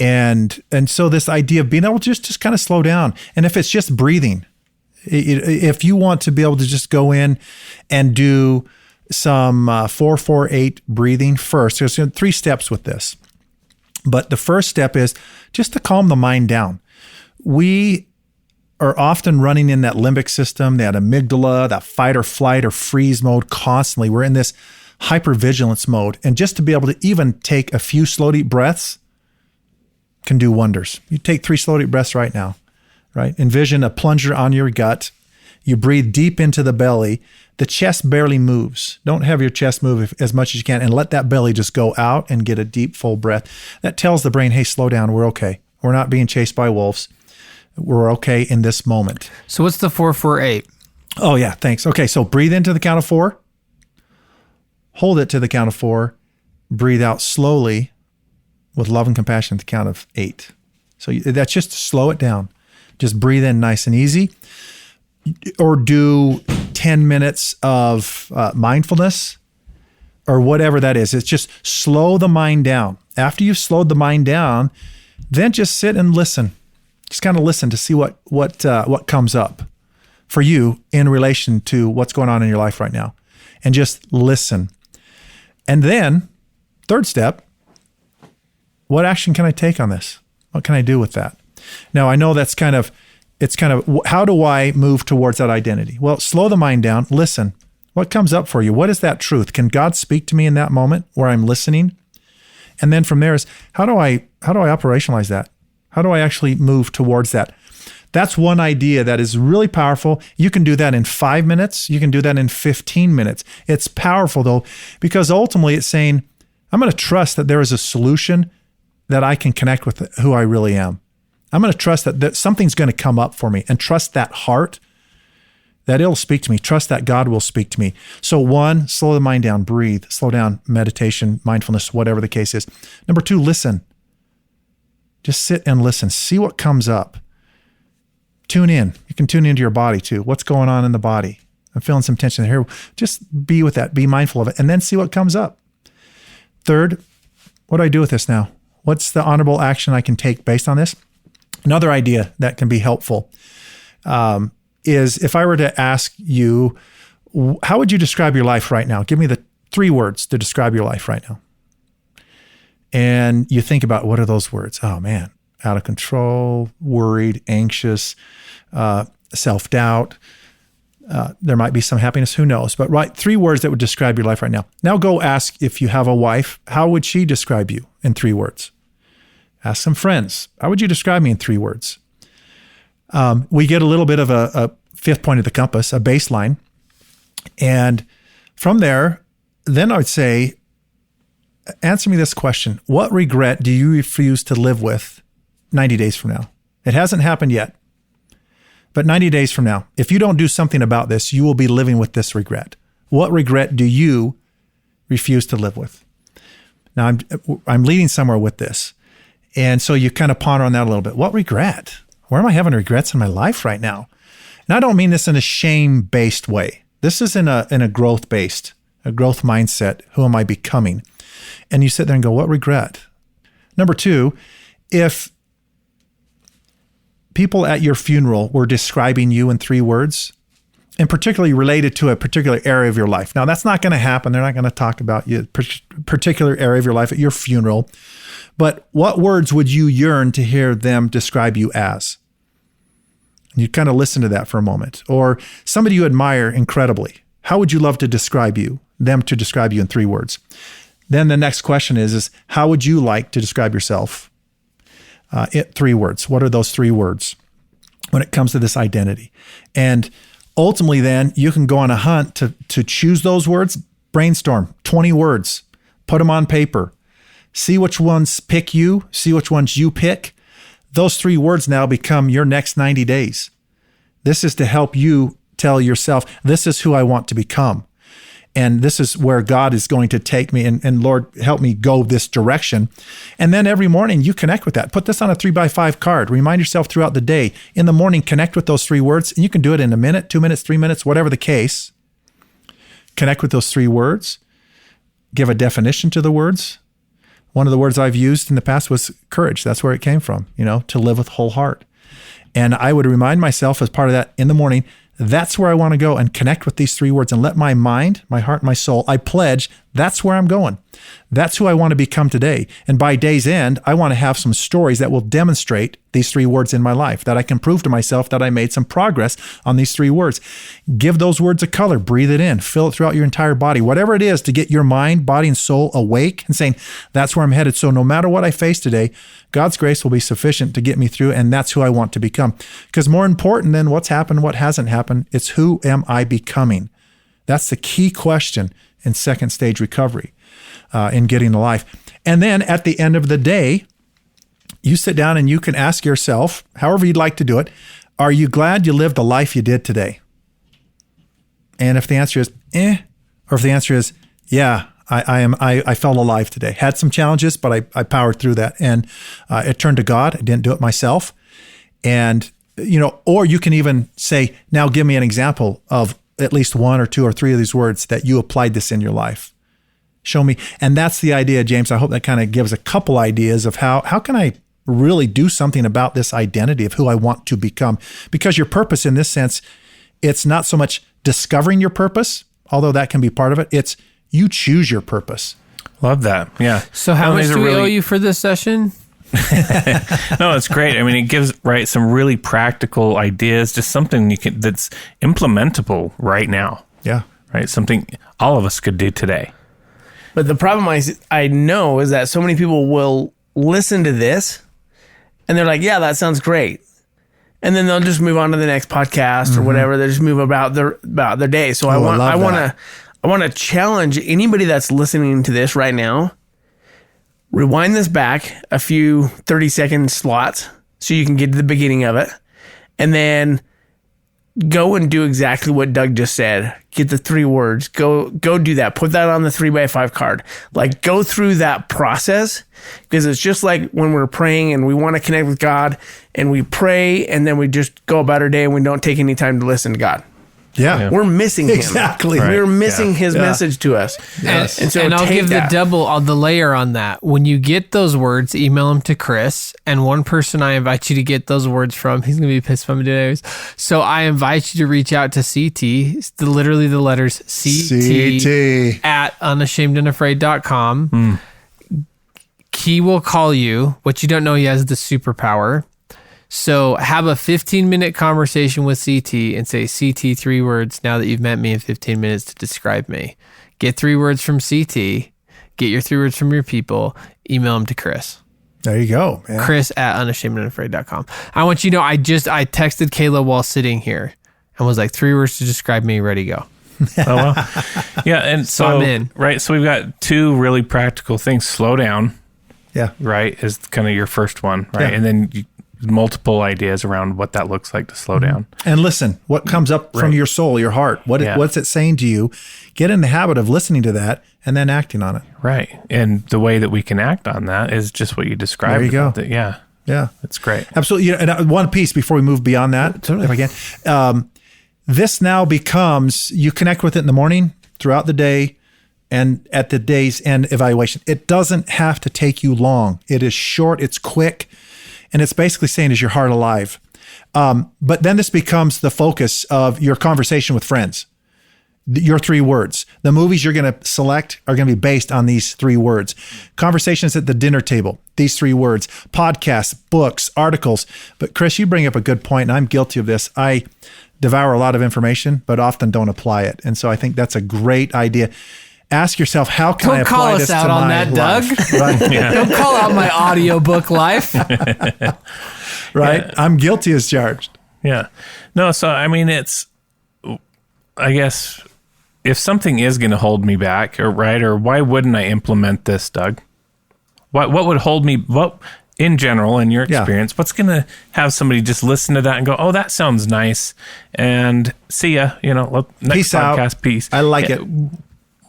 And so this idea of being able to just kind of slow down. And if it's just breathing, if you want to be able to just go in and do some 4-4-8 breathing first, there's 3 steps with this. But the first step is just to calm the mind down. We are often running in that limbic system, that amygdala, that fight or flight or freeze mode constantly. We're in this hypervigilance mode. And just to be able to even take a few slow, deep breaths can do wonders. You take 3 slow, deep breaths right now, right? Envision a plunger on your gut. You breathe deep into the belly. The chest barely moves. Don't have your chest move as much as you can, and let that belly just go out and get a deep, full breath. That tells the brain, hey, slow down. We're okay. We're not being chased by wolves. We're okay in this moment. So what's the 4-4-8? Oh, yeah. Thanks. Okay. So breathe into the count of 4. Hold it to the count of 4. Breathe out slowly with love and compassion at the count of 8. So that's just to slow it down. Just breathe in nice and easy. Or do 10 minutes of mindfulness or whatever that is. It's just slow the mind down. After you've slowed the mind down, then just sit and listen. Just kind of listen to see what comes up for you in relation to what's going on in your life right now. And just listen. And then, third step, what action can I take on this? What can I do with that? Now, I know it's kind of, how do I move towards that identity? Well, slow the mind down, listen. What comes up for you? What is that truth? Can God speak to me in that moment where I'm listening? And then from there is, how do I operationalize that? How do I actually move towards that? That's one idea that is really powerful. You can do that in 5 minutes. You can do that in 15 minutes. It's powerful though, because ultimately it's saying, I'm going to trust that there is a solution that I can connect with who I really am. I'm going to trust that something's going to come up for me, and trust that heart that it'll speak to me. Trust that God will speak to me. So 1, slow the mind down, breathe, slow down, meditation, mindfulness, whatever the case is. Number 2, listen. Just sit and listen. See what comes up. Tune in. You can tune into your body too. What's going on in the body? I'm feeling some tension here. Just be with that. Be mindful of it, and then see what comes up. Third, what do I do with this now? What's the honorable action I can take based on this? Another idea that can be helpful is if I were to ask you, how would you describe your life right now? Give me the 3 words to describe your life right now. And you think about, what are those words? Oh man, out of control, worried, anxious, self-doubt. There might be some happiness, who knows? But write 3 words that would describe your life right now. Now go ask, if you have a wife, how would she describe you in 3 words? Ask some friends, how would you describe me in 3 words? We get a little bit of a 5th point of the compass, a baseline. And from there, then I would say, answer me this question. What regret do you refuse to live with 90 days from now? It hasn't happened yet. But 90 days from now, if you don't do something about this, you will be living with this regret. What regret do you refuse to live with? Now, I'm leading somewhere with this. And so you kind of ponder on that a little bit. What regret? Where am I having regrets in my life right now? And I don't mean this in a shame-based way. This is in a growth-based, a growth mindset. Who am I becoming? And you sit there and go, what regret? Number 2, if people at your funeral were describing you in 3 words, and particularly related to a particular area of your life. Now, that's not going to happen. They're not going to talk about you, particular area of your life at your funeral. But what words would you yearn to hear them describe you as? And you kind of listen to that for a moment. Or somebody you admire incredibly. How would you love to describe you, them to describe you in 3 words? Then the next question is how would you like to describe yourself in 3 words? What are those 3 words when it comes to this identity? And ultimately, then you can go on a hunt to choose those words. Brainstorm 20 words, put them on paper, see which ones pick you, see which ones you pick. Those 3 words now become your next 90 days. This is to help you tell yourself, this is who I want to become. And this is where God is going to take me. And Lord, help me go this direction. And then every morning you connect with that. Put this on a 3x5 card. Remind yourself throughout the day. In the morning, connect with those 3 words. And you can do it in a minute, 2 minutes, 3 minutes, whatever the case. Connect with those 3 words. Give a definition to the words. One of the words I've used in the past was courage. That's where it came from, to live with whole heart. And I would remind myself as part of that in the morning, that's where I want to go and connect with these 3 words and let my mind, my heart, my soul, I pledge, that's where I'm going. That's who I want to become today. And by day's end, I want to have some stories that will demonstrate these 3 words in my life, that I can prove to myself that I made some progress on these 3 words. Give those words a color, breathe it in, fill it throughout your entire body, whatever it is to get your mind, body, and soul awake and saying, that's where I'm headed. So no matter what I face today, God's grace will be sufficient to get me through, and that's who I want to become. Because more important than what's happened, what hasn't happened, it's who am I becoming? That's the key question in second stage recovery, in getting to life. And then at the end of the day, you sit down and you can ask yourself, however you'd like to do it, are you glad you lived the life you did today? And if the answer is, or if the answer is, yeah, I felt alive today. Had some challenges, but I powered through that. And it turned to God. I didn't do it myself. And, or you can even say, now give me an example of at least 1 or 2 or 3 of these words that you applied this in your life. Show me. And that's the idea, James. I hope that kind of gives a couple ideas of how can I really do something about this identity of who I want to become? Because your purpose in this sense, it's not so much discovering your purpose, although that can be part of it. It's you choose your purpose. Love that. Yeah. So how much do we owe you for this session? No, it's great. I mean, it gives some really practical ideas, just something that's implementable right now. Yeah. Right. Something all of us could do today. But the problem I know is that so many people will listen to this and they're like, yeah, that sounds great. And then they'll just move on to the next podcast or whatever. They just move about their day. So I want to challenge anybody that's listening to this right now. Rewind this back a few 30-second slots so you can get to the beginning of it. And then go and do exactly what Doug just said. Get the 3 words. Go do that. Put that on the 3x5 card. Like, go through that process, because it's just like when we're praying and we want to connect with God and we pray and then we just go about our day and we don't take any time to listen to God. Yeah. We're missing him. Exactly. We're missing his message to us. Yes. And so I'll take give that. the layer on that. When you get those words, email them to Chris. And one person I invite you to get those words from, he's going to be pissed from today. So I invite you to reach out to CT. It's literally the letters CT. at unashamedandafraid.com. He will call you. What you don't know, he has the superpower. So have a 15-minute conversation with CT and say, CT, 3 words now that you've met me in 15 minutes to describe me. Get 3 words from CT. Get your 3 words from your people. Email them to Chris. There you go. Man. Chris at unashamedandafraid.com. I want you to know, I texted Kayla while sitting here and was like, 3 words to describe me, ready, go. Oh, well. Yeah, and so I'm in. Right, so we've got 2 really practical things. Slow down. Yeah. Right, is kind of your first one, right? Yeah. And then multiple ideas around what that looks like to slow down. And listen, what comes up from your soul, your heart, what's it saying to you? Get in the habit of listening to that and then acting on it. Right. And the way that we can act on that is just what you described. There you go. Yeah. Yeah. It's great. Absolutely. And one piece before we move beyond that, if I can, this now becomes, you connect with it in the morning, throughout the day, and at the day's end evaluation. It doesn't have to take you long. It is short, it's quick, and it's basically saying, is your heart alive? But then this becomes the focus of your conversation with friends. Your 3 words. The movies you're going to select are going to be based on these 3 words. Conversations at the dinner table, these 3 words. Podcasts, books, articles. But Chris, you bring up a good point, and I'm guilty of this. I devour a lot of information, but often don't apply it. And so I think that's a great idea. Ask yourself, how can I apply this to my life? Don't call us out on that, Doug. Right? Yeah. Don't call out my audiobook life. Right? Yeah. I'm guilty as charged. Yeah. No, so I mean, I guess if something is going to hold me back, or why wouldn't I implement this, Doug? What would hold me, in general, in your experience, what's going to have somebody just listen to that and go, oh, that sounds nice, and see ya, next Peace podcast, out. peace. I like it.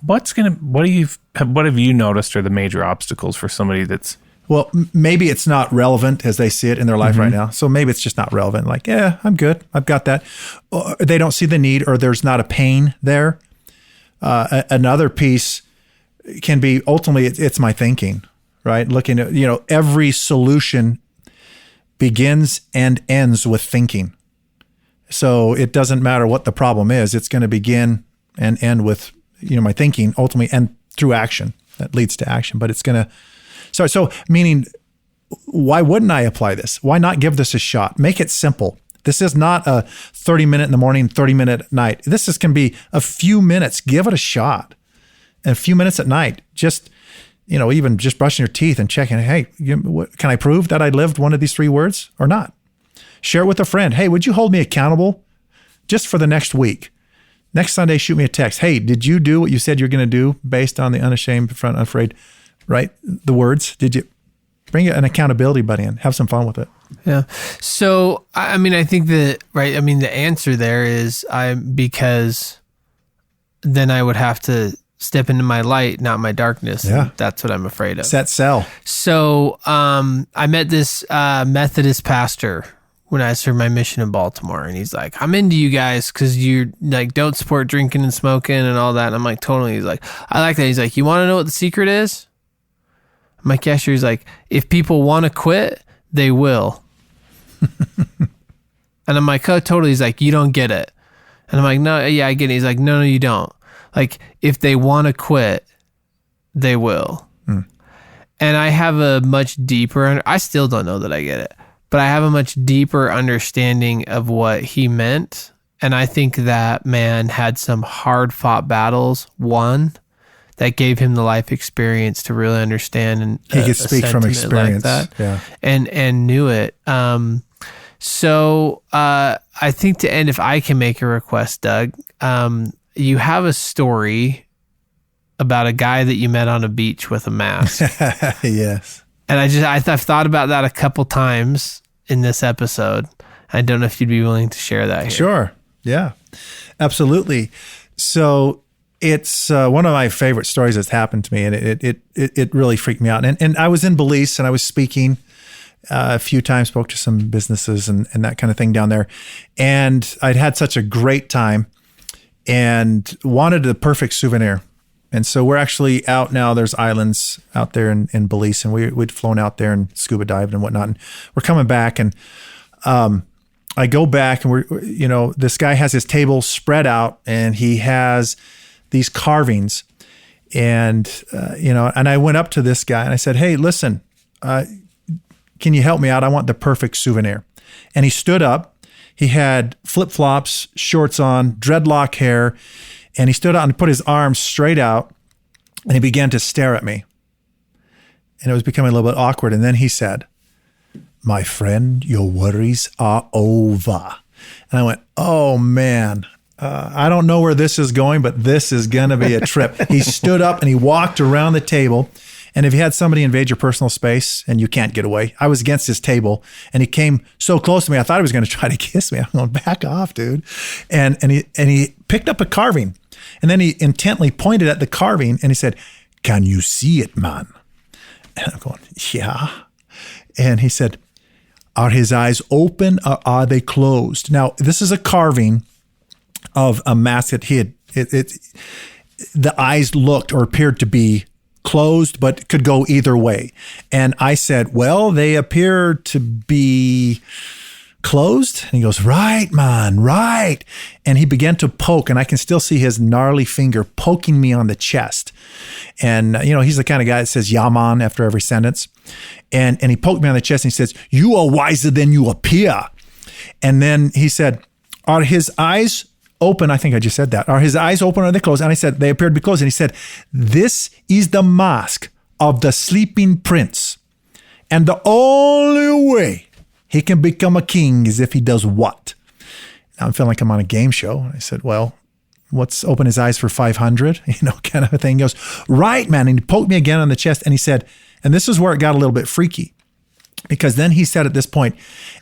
What have you noticed are the major obstacles for somebody that's... Well, maybe it's not relevant as they see it in their life right now. So maybe it's just not relevant. Like, yeah, I'm good. I've got that. Or they don't see the need, or there's not a pain there. Another piece can be, ultimately, it's my thinking, right? Looking at, every solution begins and ends with thinking. So it doesn't matter what the problem is. It's going to begin and end with, my thinking ultimately, and through action that leads to action. But it's going to, so meaning, why wouldn't I apply this? Why not give this a shot? Make it simple. This is not a 30-minute in the morning, 30-minute at night. This can be a few minutes. Give it a shot. And a few minutes at night. Just, even just brushing your teeth and checking, hey, can I prove that I lived one of these 3 words or not? Share it with a friend. Hey, would you hold me accountable just for the next week? Next Sunday, shoot me a text. Hey, did you do what you said you're going to do based on the unashamed, front, unafraid, right? The words. Did you bring an accountability buddy in? Have some fun with it. Yeah. So, I think the answer there is because then I would have to step into my light, not my darkness. Yeah. That's what I'm afraid of. Set sail. So, I met this Methodist pastor when I served my mission in Baltimore, and he's like, I'm into you guys because you don't support drinking and smoking and all that. And I'm like, totally. He's like, I like that. He's like, you want to know what the secret is? I'm like, yeah, sure. He's like, if people want to quit, they will. And I'm like, oh, totally. He's like, you don't get it. And I'm like, no, yeah, I get it. He's like, no, you don't. Like, if they want to quit, they will. And I have a much deeper, I still don't know that I get it, but I have a much deeper understanding of what he meant. And I think that man had some hard fought battles, that gave him the life experience to really understand, and he could speak from experience, like that, yeah, and knew it. So I think to end, if I can make a request, Doug, you have a story about a guy that you met on a beach with a mask. Yes. And I've thought about that a couple times in this episode. I don't know if you'd be willing to share that here. Sure. Yeah, absolutely. So it's one of my favorite stories that's happened to me, and it really freaked me out. And I was in Belize, and I was speaking a few times, spoke to some businesses and that kind of thing down there. And I'd had such a great time. and wanted the perfect souvenir. And so we're actually out now. There's islands out there in Belize, and we'd flown out there and scuba dived and whatnot. And we're coming back, and I go back, and this guy has his table spread out, and he has these carvings, and and I went up to this guy and I said, "Hey, listen, can you help me out? I want the perfect souvenir." And he stood up. He had flip-flops, shorts on, dreadlock hair. And he stood out and put his arms straight out, and he began to stare at me. And it was becoming a little bit awkward. And then he said, "My friend, your worries are over." And I went, "Oh, man, I don't know where this is going, but this is going to be a trip." He stood up and he walked around the table. And if you had somebody invade your personal space and you can't get away, I was against his table, and he came so close to me, I thought he was going to try to kiss me. I'm going, "Back off, dude." And he picked up a carving, and then he intently pointed at the carving, and he said, "Can you see it, man?" And I'm going, "Yeah." And he said, "Are his eyes open or are they closed?" Now, this is a carving of a mask that he had. The eyes looked or appeared to be closed, but could go either way. And I said, "Well, they appear to be closed." And he goes, "Right, man, right." And he began to poke, and I can still see his gnarly finger poking me on the chest. And, he's the kind of guy that says, "Yeah, man," after every sentence. And he poked me on the chest, and he says, "You are wiser than you appear." And then he said, "Are his eyes open?" I think I just said that. "Are his eyes open or are they closed?" And I said, "They appear to be closed." And he said, "This is the mask of the sleeping prince. And the only way he can become a king is if he does what?" Now I'm feeling like I'm on a game show. I said, "Well, what's open his eyes for 500? Kind of a thing." He goes, "Right, man." And he poked me again on the chest, and he said, and this is where it got a little bit freaky, because then he said at this point,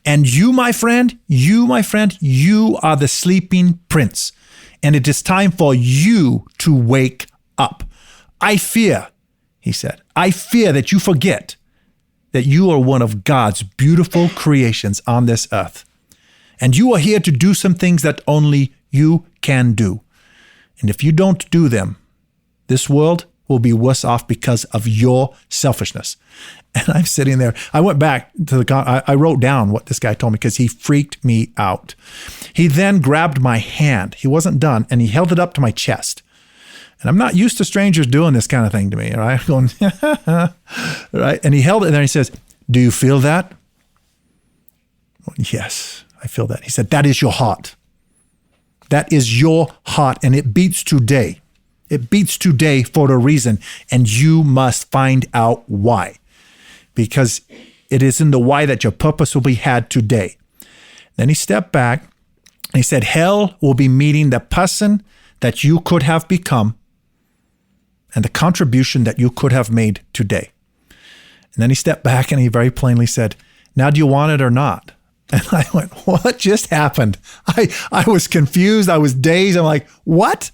"And you, my friend, you are the sleeping prince. And it is time for you to wake up. I fear," he said, "I fear that you forget that you are one of God's beautiful creations on this earth. And you are here to do some things that only you can do. And if you don't do them, this world will be worse off because of your selfishness." And I'm sitting there. I went back to I wrote down what this guy told me because he freaked me out. He then grabbed my hand. He wasn't done, and he held it up to my chest. And I'm not used to strangers doing this kind of thing to me, right? Going, right? And he held it there, and he says, "Do you feel that?" "Yes, I feel that." He said, "That is your heart. That is your heart, and it beats today. It beats today for a reason, and you must find out why. Because it is in the why that your purpose will be had today." Then he stepped back, and he said, "Hell will be meeting the person that you could have become and the contribution that you could have made today." And then he stepped back, and he very plainly said, "Now, do you want it or not?" And I went, "What just happened?" I was confused. I was dazed. I'm like, "What?"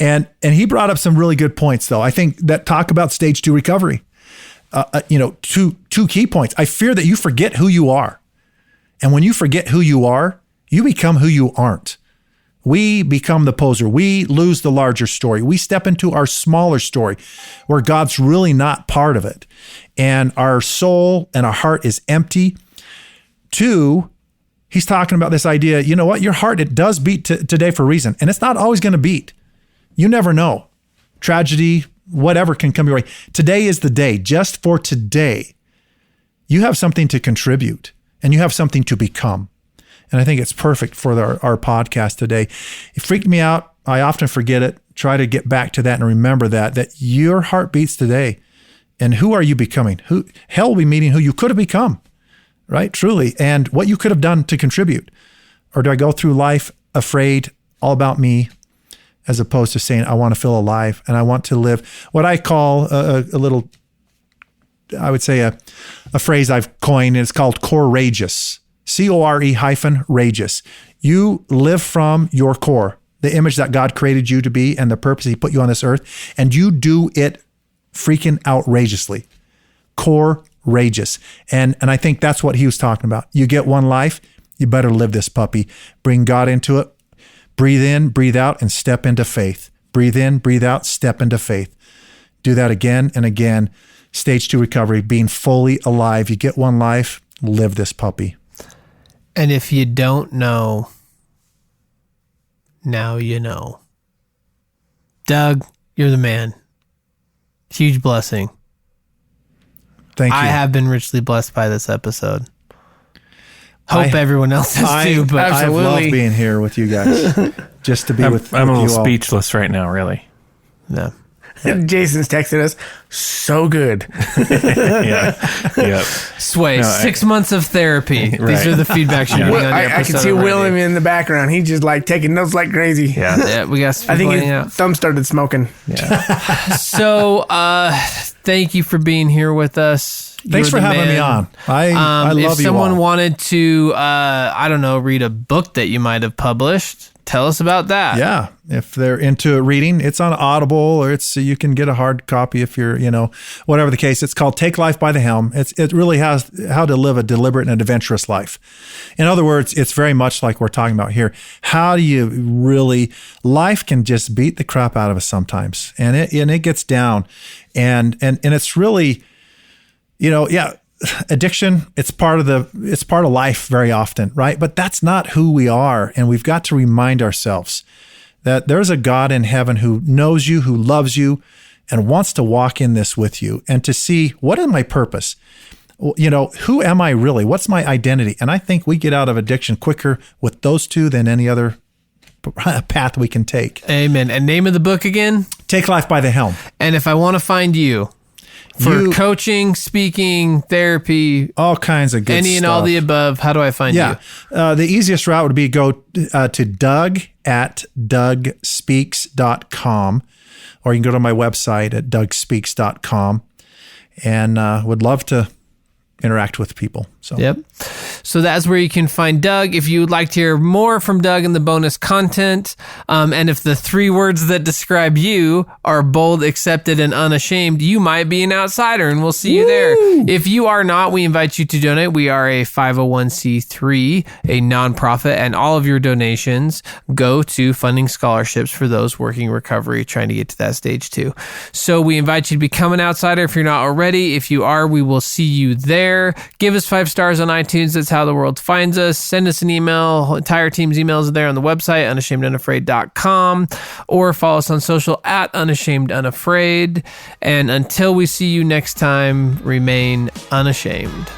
And he brought up some really good points, though. I think that talk about stage 2 recovery. Two key points. I fear that you forget who you are. And when you forget who you are, you become who you aren't. We become the poser. We lose the larger story. We step into our smaller story where God's really not part of it. And our soul and our heart is empty. 2, he's talking about this idea, you know what? Your heart, it does beat today for a reason. And it's not always going to beat. You never know. Tragedy, whatever can come your way. Today is the day. Just for today, you have something to contribute and you have something to become. And I think it's perfect for our podcast today. It freaked me out. I often forget it. Try to get back to that and remember that your heart beats today. And who are you becoming? Hell will be meeting who you could have become, right? Truly. And what you could have done to contribute. Or do I go through life afraid, all about me, as opposed to saying, I want to feel alive and I want to live what I call a little, I would say a phrase I've coined, and it's called courageous, CORE-rageous. You live from your core, the image that God created you to be and the purpose He put you on this earth, and you do it freaking outrageously. Courageous. And I think that's what he was talking about. You get one life, you better live this puppy. Bring God into it. Breathe in, breathe out, and step into faith. Breathe in, breathe out, step into faith. Do that again and again. Stage 2 recovery, being fully alive. You get one life, live this puppy. And if you don't know, now you know. Doug, you're the man. Huge blessing. Thank you. I have been richly blessed by this episode. Hope everyone else has too. But I love being here with you guys. Just to be with I'm a you little all. speechless right now, really. no. Jason's texted us, so good. Yeah. Sway, No, 6 months of therapy. Right. These are the feedbacks you're getting on the I episode can see already. William in the background. He's just like taking notes like crazy. Yeah, we got some I think people his out. thumb started smoking. So, thank you for being here with us. Thanks You're for the having me man. on. I love you all. If someone wanted to, I don't know, read a book that you might have published, tell us about that. Yeah, if they're into reading, it's on Audible, or you can get a hard copy if you're, whatever the case. It's called Take Life by the Helm. It really has how to live a deliberate and adventurous life. In other words, it's very much like we're talking about here. How do you really? Life can just beat the crap out of us sometimes, and it gets down, and it's really, addiction, it's part of life very often, right? But that's not who we are. And we've got to remind ourselves that there's a God in heaven who knows you, who loves you, and wants to walk in this with you, and to see, what is my purpose? Who am I really? What's my identity? And I think we get out of addiction quicker with those two than any other path we can take. Amen. And name of the book again? Take Life by the Helm. And if I want to find you, for coaching, speaking, therapy, all kinds of good stuff. any and all the above, how do I find you? The easiest route would be go to Doug at DougSpeaks.com, or you can go to my website at DougSpeaks.com, and would love to interact with people. So Yep. So that's where you can find Doug. If you would like to hear more from Doug in the bonus content, and if the 3 words that describe you are bold, accepted, and unashamed, you might be an outsider, and we'll see you there. If you are not, we invite you to donate. We are a 501c3, a nonprofit, and all of your donations go to funding scholarships for those working recovery, trying to get to that stage 2. So we invite you to become an outsider if you're not already. If you are, we will see you there. Give us 5 stars on iTunes. That's how the world finds us. Send us an email. Entire team's emails are there on the website, unashamedunafraid.com, or follow us on social at unashamedunafraid. And until we see you next time, remain unashamed.